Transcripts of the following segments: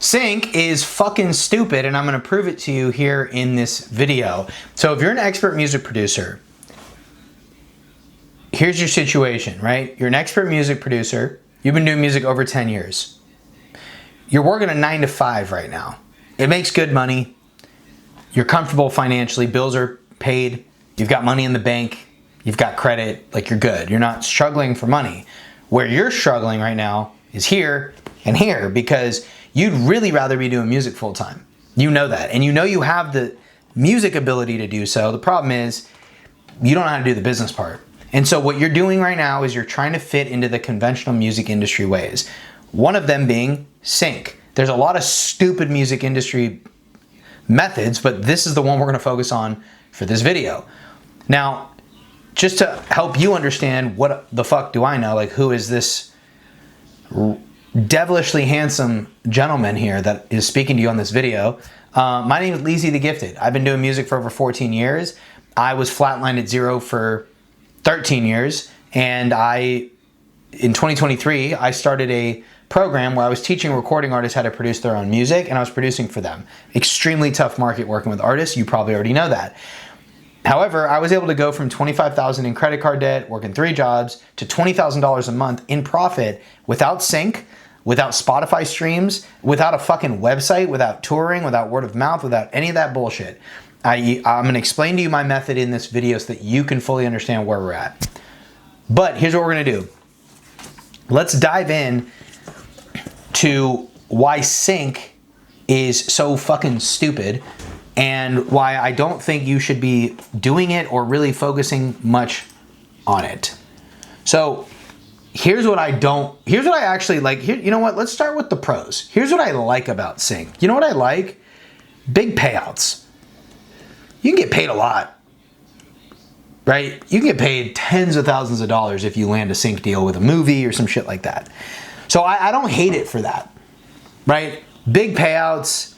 Sync is fucking stupid, and I'm gonna prove it to you here in this video. So if you're an expert music producer, here's your situation, right? You're an expert music producer. You've been doing music over 10 years. You're working a 9 to 5 right now. It makes good money. You're comfortable financially. Bills are paid. You've got money in the bank. You've got credit. Like, you're good. You're not struggling for money. Where you're struggling right now is here and here, because you'd really rather be doing music full time. You know that. And you know you have the music ability to do so. The problem is you don't know how to do the business part. And so what you're doing right now is you're trying to fit into the conventional music industry ways. One of them being sync. There's a lot of stupid music industry methods, but this is the one we're going to focus on for this video. Now, just to help you understand what the fuck do I know, like, who is this devilishly handsome gentleman here that is speaking to you on this video. My name is Leezy the Gifted. I've been doing music for over 14 years. I was flatlined at zero for 13 years, and in 2023, I started a program where I was teaching recording artists how to produce their own music, and I was producing for them. Extremely tough market working with artists. You probably already know that. However, I was able to go from $25,000 in credit card debt, working 3 jobs, to $20,000 a month in profit without sync, without Spotify streams, without a fucking website, without touring, without word of mouth, without any of that bullshit. I'm going to explain to you my method in this video so that you can fully understand where we're at. But here's what we're going to do. Let's dive in to why sync is so fucking stupid and why I don't think you should be doing it or really focusing much on it. So here's what I actually like. Here, you know what? Let's start with the pros. Here's what I like about sync. You know what I like? Big payouts. You can get paid a lot, right? You can get paid tens of thousands of dollars if you land a sync deal with a movie or some shit like that. So I don't hate it for that, right? Big payouts.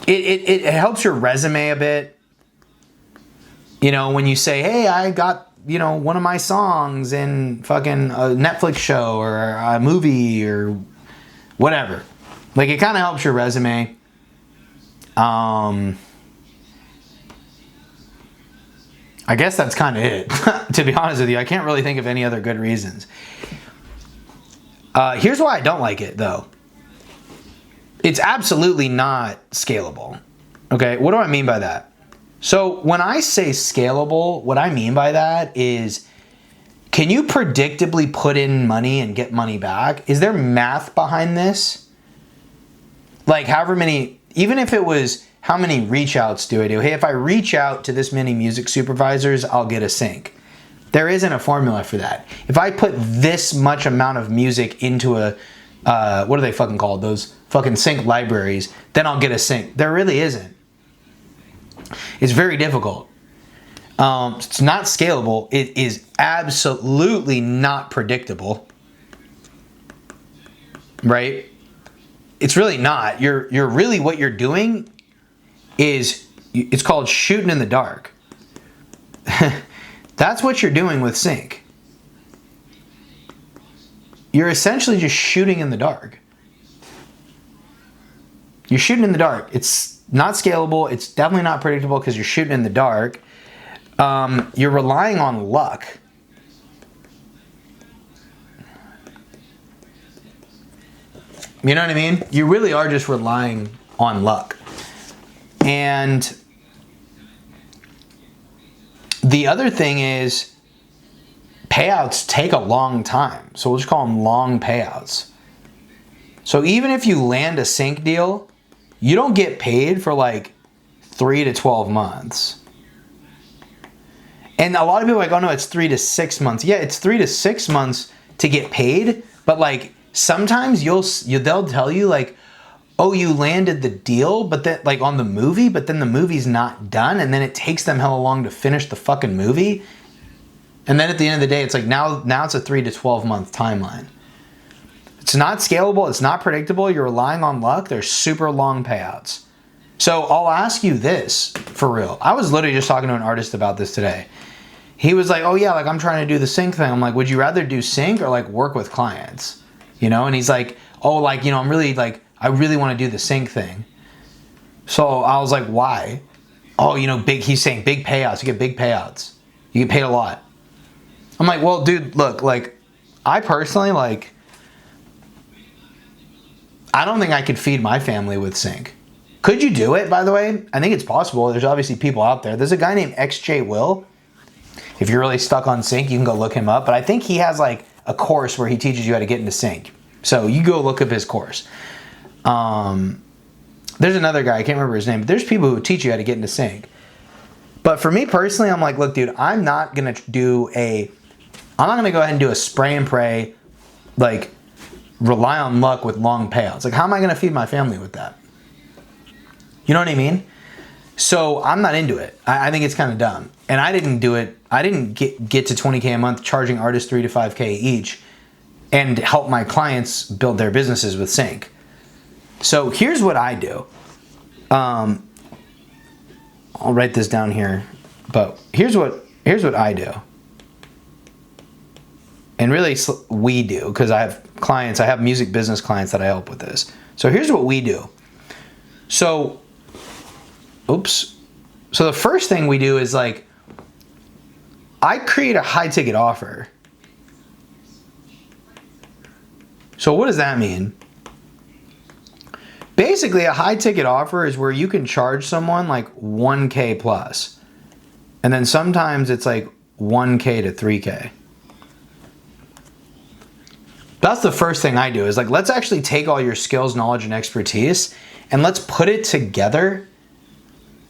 It helps your resume a bit. You know, when you say, hey, I got, you know, one of my songs in fucking a Netflix show or a movie or whatever. Like, it kind of helps your resume. I guess that's kind of it, to be honest with you. I can't really think of any other good reasons. Here's why I don't like it, though. It's absolutely not scalable. Okay, what do I mean by that? So when I say scalable, what I mean by that is, can you predictably put in money and get money back? Is there math behind this? Like, however many, even if it was, how many reach outs do I do? Hey, if I reach out to this many music supervisors, I'll get a sync. There isn't a formula for that. If I put this much amount of music into a, what are they fucking called? Those fucking sync libraries, then I'll get a sync. There really isn't. It's very difficult. It's not scalable. It is absolutely not predictable. Right? It's really not. You're really, what you're doing is, it's called shooting in the dark. That's what you're doing with sync. You're essentially just shooting in the dark. You're shooting in the dark. It's not scalable. It's definitely not predictable because you're shooting in the dark. You're relying on luck. You know what I mean? You really are just relying on luck. And the other thing is, payouts take a long time. So we'll just call them long payouts. So even if you land a sync deal, you don't get paid for like 3 to 12 months. And a lot of people are like, oh no, it's 3 to 6 months. Yeah, it's 3 to 6 months to get paid, but like sometimes they'll tell you like, oh, you landed the deal, but then like on the movie, but then the movie's not done, and then it takes them hella long to finish the fucking movie. And then at the end of the day, it's like now it's a 3 to 12 month timeline. It's not scalable. It's not predictable. You're relying on luck. There's super long payouts. So I'll ask you this for real. I was literally just talking to an artist about this today. He was like, oh yeah, like I'm trying to do the sync thing. I'm like, would you rather do sync or like work with clients? You know? And he's like, oh, like, you know, I really want to do the sync thing. So I was like, why? Oh, you know, he's saying big payouts. You get big payouts. You get paid a lot. I'm like, well, dude, look, like, I personally, like, I don't think I could feed my family with sync. Could you do it, by the way? I think it's possible. There's obviously people out there. There's a guy named XJ Will. If you're really stuck on sync, you can go look him up. But I think he has like a course where he teaches you how to get into sync. So you go look up his course. There's another guy, I can't remember his name, but there's people who teach you how to get into sync. But for me personally, I'm like, look, dude, I'm not going to go ahead and do a spray and pray, like, rely on luck with long payouts. Like, how am I going to feed my family with that? You know what I mean? So I'm not into it. I think it's kind of dumb. And I didn't do it. I didn't get to 20K a month charging artists 3 to 5K each and help my clients build their businesses with sync. So here's what I do. I'll write this down here, but here's what I do. And really we do, because I have music business clients that I help with this. So here's what we do. So the first thing we do is, like, I create a high ticket offer. So what does that mean? Basically, a high ticket offer is where you can charge someone like 1K plus. And then sometimes it's like 1K to 3K. That's the first thing I do, is like, let's actually take all your skills, knowledge, and expertise and let's put it together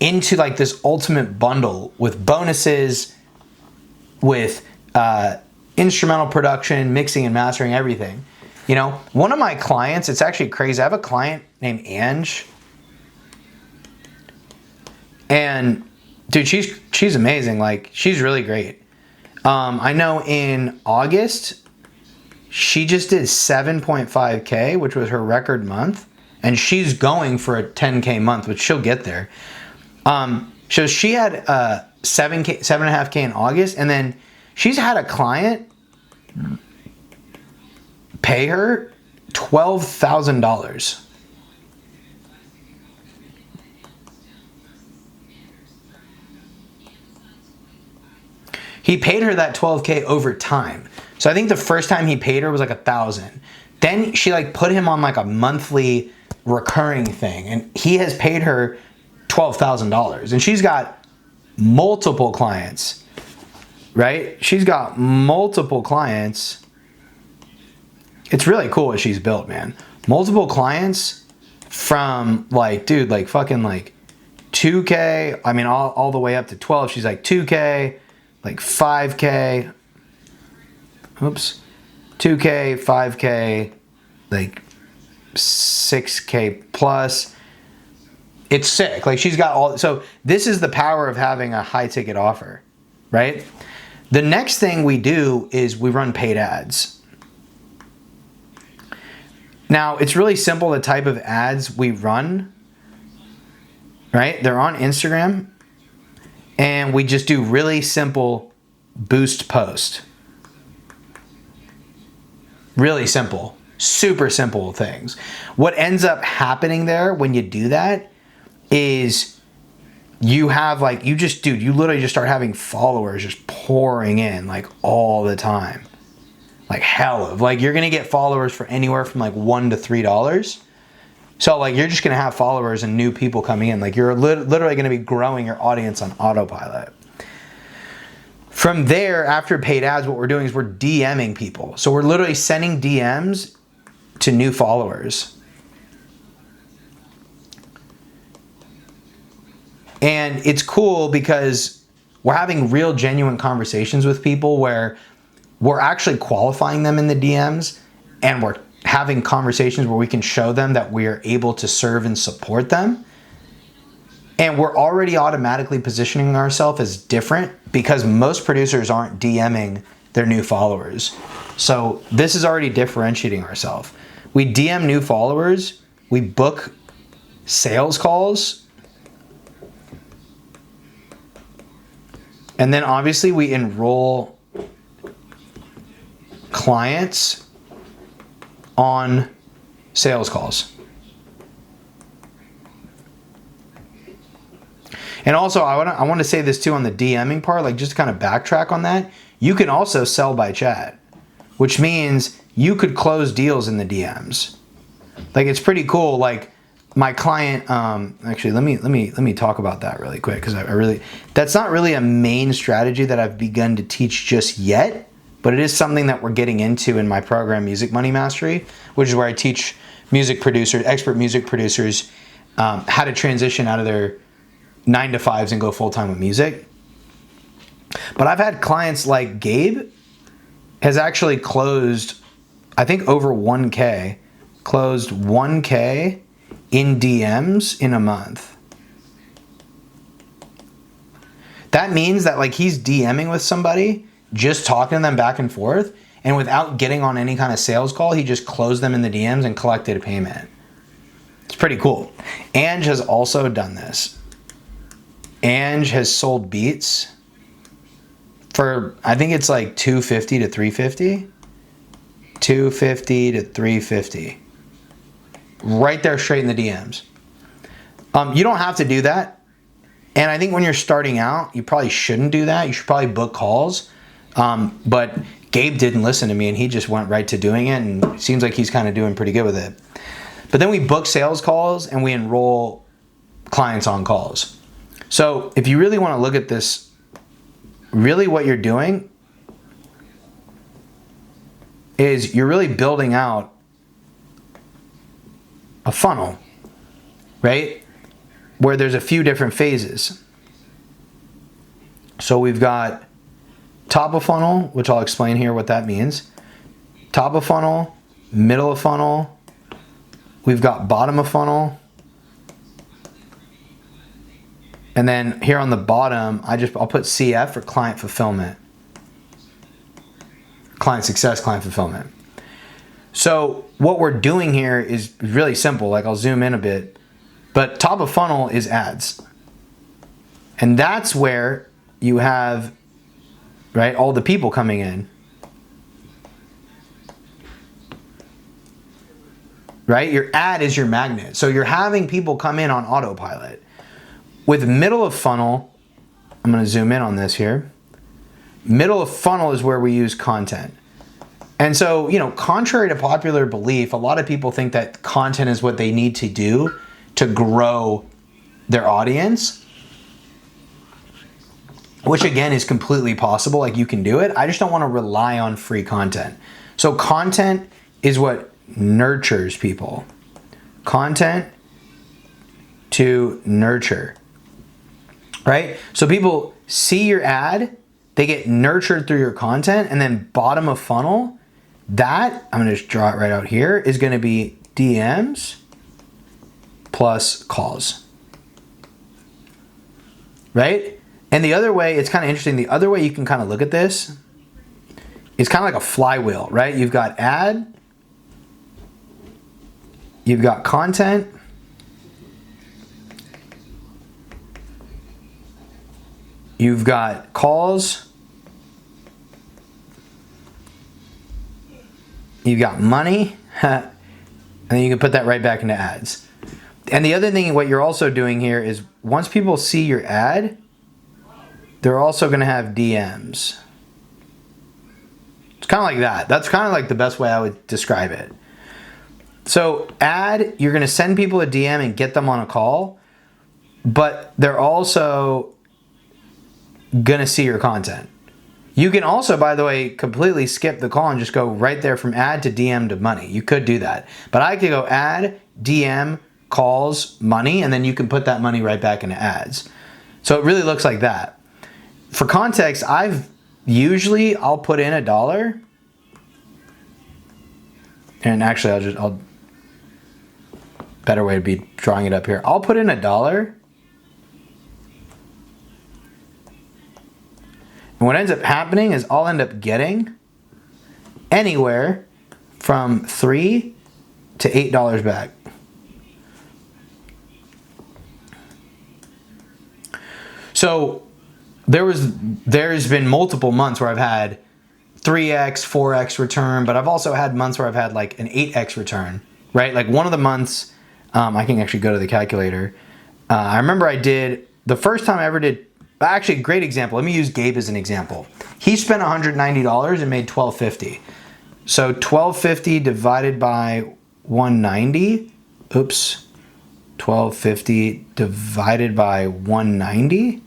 into like this ultimate bundle with bonuses, with instrumental production, mixing and mastering, everything. You know, one of my clients, it's actually crazy. I have a client named Ange. And dude, she's amazing. Like, she's really great. I know in August, she just did 7.5K, which was her record month. And she's going for a 10K month, which she'll get there. So she had 7.5K in August. And then she's had a client pay her $12,000. He paid her that 12K over time. So I think the first time he paid her was like $1,000. Then she like put him on like a monthly recurring thing, and he has paid her $12,000. And she's got multiple clients, right? She's got multiple clients. It's really cool what she's built, man. Multiple clients from like, dude, like fucking like 2K. I mean, all the way up to 12. She's like 2K, like 5K. Oops. 2K, 5K, like 6K plus. It's sick. Like, she's got all. So this is the power of having a high ticket offer, right? The next thing we do is we run paid ads. Now, it's really simple, the type of ads we run, right? They're on Instagram, and we just do really simple boost post. Really simple, super simple things. What ends up happening there when you do that is you have like, you literally just start having followers just pouring in like all the time. Like hell of, like, you're gonna get followers for anywhere from like $1 to $3. So like, you're just gonna have followers and new people coming in. Like, you're literally gonna be growing your audience on autopilot. From there, after paid ads, what we're doing is we're DMing people. So we're literally sending DMs to new followers. And it's cool because we're having real genuine conversations with people where we're actually qualifying them in the DMs, and we're having conversations where we can show them that we are able to serve and support them. And we're already automatically positioning ourselves as different because most producers aren't DMing their new followers. So this is already differentiating ourselves. We DM new followers, we book sales calls, and then obviously we enroll clients on sales calls. And also, I want to say this too on the DMing part, like just to kind of backtrack on that. You can also sell by chat, which means you could close deals in the DMs. Like, it's pretty cool. Like, my client, actually, let me talk about that really quick, because that's not really a main strategy that I've begun to teach just yet, but it is something that we're getting into in my program, Music Money Mastery, which is where I teach music producers, expert music producers, how to transition out of their 9-to-5s and go full-time with music. But I've had clients like Gabe has actually closed, I think, over 1K, closed 1K in DMs in a month. That means that, like, he's DMing with somebody, just talking to them back and forth, and without getting on any kind of sales call, he just closed them in the DMs and collected a payment. It's pretty cool. Ange has also done this. Ange has sold beats for, I think it's like $250 to $350. $250 to $350. Right there, straight in the DMs. You don't have to do that. And I think when you're starting out, you probably shouldn't do that. You should probably book calls. But Gabe didn't listen to me, and he just went right to doing it, and it seems like he's kind of doing pretty good with it. But then we book sales calls, and we enroll clients on calls. So if you really want to look at this, really what you're doing is you're really building out a funnel, right? Where there's a few different phases. So we've got top of funnel, which I'll explain here what that means. Top of funnel, middle of funnel. We've got bottom of funnel. And then here on the bottom, I'll put CF for client fulfillment. Client success, client fulfillment. So what we're doing here is really simple. Like, I'll zoom in a bit, but top of funnel is ads. And that's where you have, right, all the people coming in. Right? Your ad is your magnet. So you're having people come in on autopilot. With middle of funnel, I'm going to zoom in on this here. Middle of funnel is where we use content. And so, you know, contrary to popular belief, a lot of people think that content is what they need to do to grow their audience, which again is completely possible. Like, you can do it. I just don't want to rely on free content. So content is what nurtures people. Content to nurture. Right? So people see your ad, they get nurtured through your content, and then bottom of funnel, that, I'm going to just draw it right out here, is going to be DMs plus calls. Right? And the other way, it's kind of interesting, the other way you can kind of look at this is kind of like a flywheel, right? You've got ad, you've got content, you've got calls, you've got money, and then you can put that right back into ads. And the other thing, what you're also doing here is once people see your ad, they're also going to have DMs. It's kind of like that. That's kind of like the best way I would describe it. So ad, you're going to send people a DM and get them on a call, but they're also going to see your content. You can also, by the way, completely skip the call and just go right there from ad to DM to money. You could do that. But I could go ad, DM, calls, money, and then you can put that money right back into ads. So it really looks like that. For context, I'll put in $1. And actually, better way to be drawing it up here. I'll put in $1. And what ends up happening is I'll end up getting anywhere from $3 to $8 back. So there's been multiple months where I've had 3x, 4x return, but I've also had months where I've had like an 8x return, right? Like one of the months, I can actually go to the calculator. I remember I did, the first time I ever did, actually great example. Let me use Gabe as an example. He spent $190 and made $1,250. So $1,250 divided by 190, oops, $1,250 divided by 190,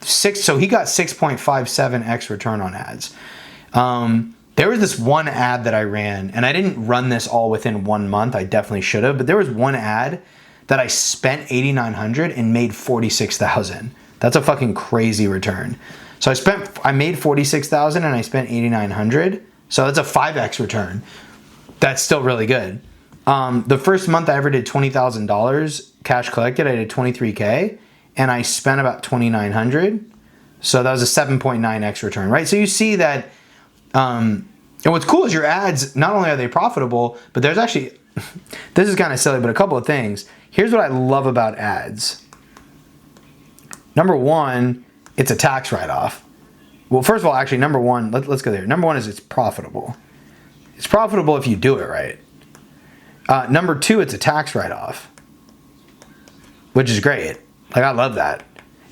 so he got 6.57x return on ads. There was this one ad that I ran, and I didn't run this all within 1 month. I definitely should have, but there was one ad that I spent $8,900 and made $46,000. That's a fucking crazy return. So I made $46,000 and I spent $8,900. So that's a 5x return. That's still really good. The first month I ever did $20,000 cash collected, I did 23K and I spent about $2,900. So that was a 7.9x return, right? So you see that, and what's cool is your ads, not only are they profitable, but there's actually, this is kind of silly, but a couple of things. Here's what I love about ads. Number one, it's a tax write-off. Well, first of all, actually, number one, let's go there. Number one is it's profitable. It's profitable if you do it right. Number two, it's a tax write-off, which is great. Like, I love that.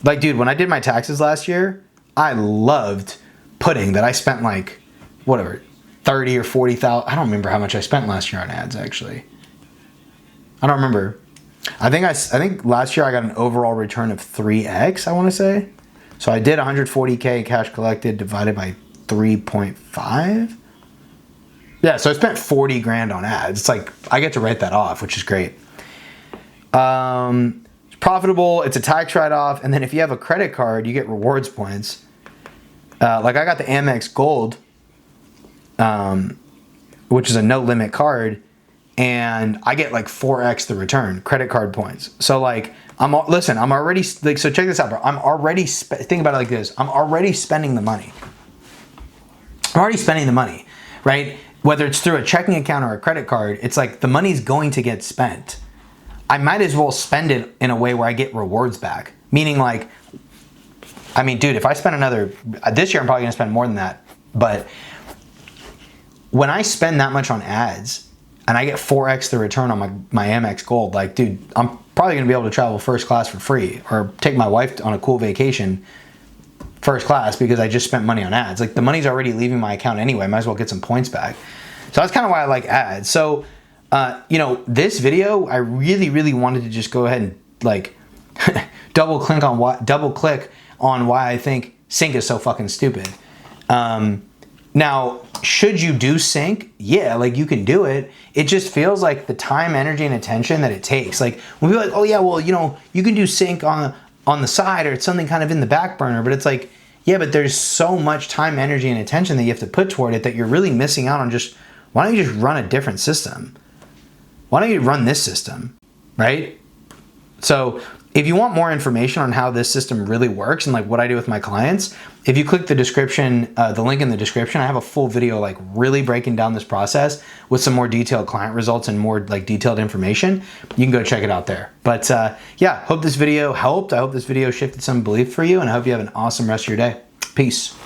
Like, dude, when I did my taxes last year, I loved putting that I spent like, whatever, 30 or 40,000. I don't remember how much I spent last year on ads, actually. I don't remember. I think last year I got an overall return of 3x, I want to say. So I did 140K cash collected divided by 3.5. Yeah, so I spent 40 grand on ads. It's like, I get to write that off, which is great. It's profitable, it's a tax write-off, and then if you have a credit card, you get rewards points. Like I got the Amex Gold, which is a no-limit card, and I get like 4x the return, credit card points. So like, I'm already, like, so check this out, bro. I'm already, think about it like this. I'm already spending the money. I'm already spending the money, right? Whether it's through a checking account or a credit card, it's like the money's going to get spent. I might as well spend it in a way where I get rewards back. Meaning like, I mean, dude, if I spend this year I'm probably gonna spend more than that. But when I spend that much on ads and I get 4x the return on my Amex Gold, like, dude, I'm probably gonna be able to travel first class for free or take my wife on a cool vacation first class because I just spent money on ads. Like, the money's already leaving my account anyway. I might as well get some points back. So that's kind of why I like ads. So, you know, this video, I really, really wanted to just go ahead and like double click on why I think sync is so fucking stupid. Now, should you do sync? Yeah, like, you can do it. It just feels like the time, energy, and attention that it takes. Like, when people are like, oh yeah, well, you know, you can do sync on the side, or it's something kind of in the back burner, but it's like, yeah, but there's so much time, energy, and attention that you have to put toward it that you're really missing out on just, why don't you just run a different system? Why don't you run this system, right? So if you want more information on how this system really works and like what I do with my clients, if you click the description, the link in the description, I have a full video like really breaking down this process with some more detailed client results and more like detailed information. You can go check it out there. But yeah, hope this video helped. I hope this video shifted some belief for you, and I hope you have an awesome rest of your day. Peace.